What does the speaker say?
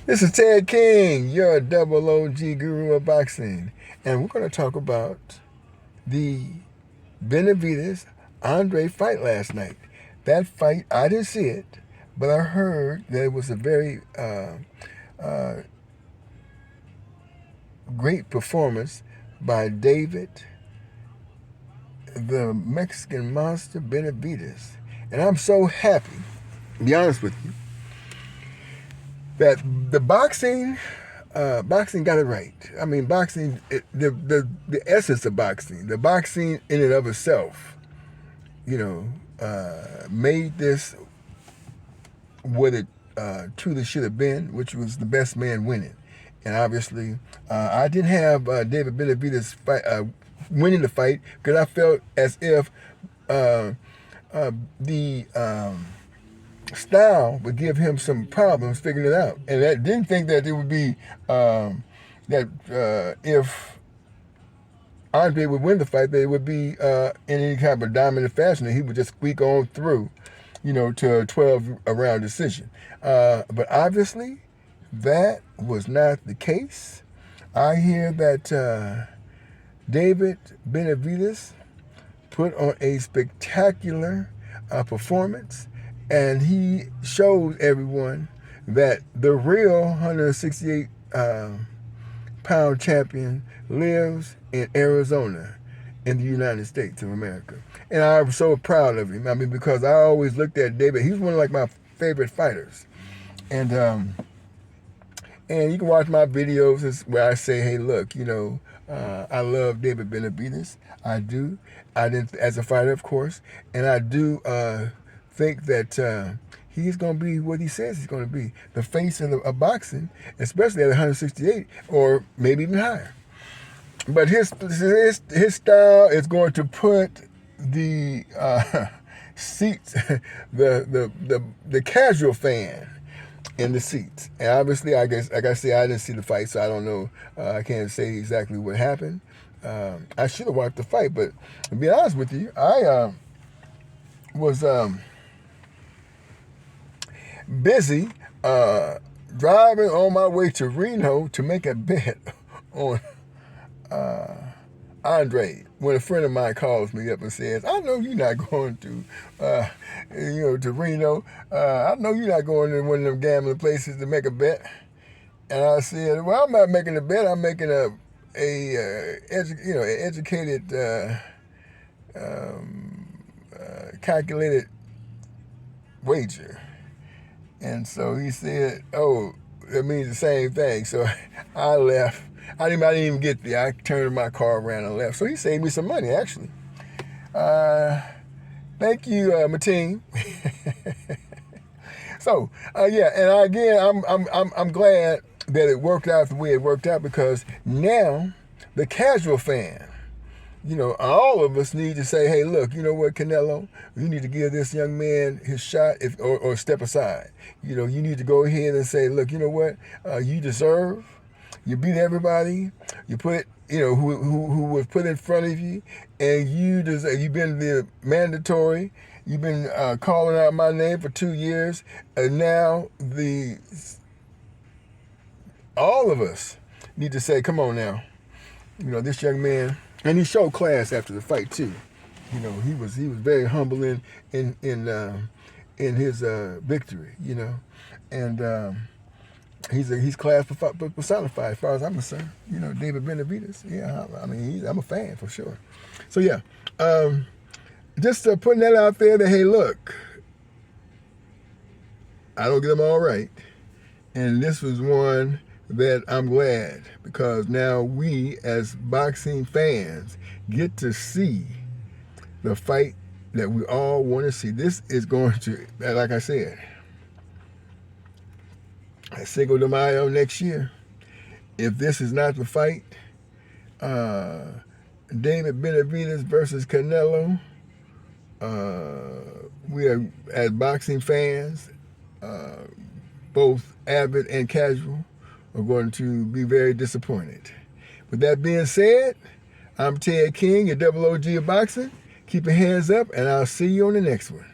This is Ted King, your double OG guru of boxing. And we're going to talk about the Benavidez Andrade fight last night. That fight, I didn't see it, but I heard that it was a very great performance by David, the Mexican monster Benavidez. And I'm so happy, to be honest with you, that the boxing got it right. I mean, boxing, the essence of boxing, the boxing in and of itself, made this what it truly should have been, which was the best man winning. And obviously, I didn't have David Benavidez winning the fight because I felt as if the style would give him some problems figuring it out. And I didn't think that it would be if Andre would win the fight, that it would be in any kind of dominant fashion, and he would just squeak on through, to a 12-round decision. But obviously, that was not the case. I hear that David Benavidez put on a spectacular performance, and he showed everyone that the real 168-pound champion lives in Arizona in the United States of America. And I'm so proud of him. I mean, because I always looked at David. He's one of my favorite fighters. And you can watch my videos where I say, hey, look, I love David Benavidez. I do. I didn't, as a fighter, of course. And I do think that he's going to be what he says he's going to be, the face of boxing, especially at 168 or maybe even higher. But his style is going to put the seats, the casual fan in the seats. And obviously, I guess, like I say, I didn't see the fight, so I don't know. I can't say exactly what happened. I should have watched the fight, but to be honest with you, I was busy driving on my way to Reno to make a bet on Andrade, when a friend of mine calls me up and says, I know you're not going to Reno. I know you're not going to one of them gambling places to make a bet. And I said, well, I'm not making a bet. I'm making an educated, calculated wager. And so he said, oh, it means the same thing. So I left. I didn't even get there. I turned my car around and left. So he saved me some money, actually. Thank you, my team. So yeah, and again, I'm glad that it worked out the way it worked out, because now the casual fan, all of us need to say, hey, look, you know what, Canelo, you need to give this young man his shot, or step aside. You need to go ahead and say, look, you know what, you deserve. You beat everybody. You put, who was put in front of you, and you've been the mandatory. You've been calling out my name for 2 years, and now all of us need to say, come on now, this young man, and he showed class after the fight too. He was very humble in his victory. And. He's class personified as far as I'm concerned. David Benavidez. Yeah, I mean, I'm a fan for sure. So yeah, just putting that out there that, hey, look, I don't get them all right, and this was one that I'm glad, because now we as boxing fans get to see the fight that we all want to see. This is going to, like I said, Cinco de Mayo next year. If this is not the fight, David Benavidez versus Canelo, we are, as boxing fans, both avid and casual, are going to be very disappointed. With that being said, I'm Ted King, your double OG of boxing. Keep your hands up, and I'll see you on the next one.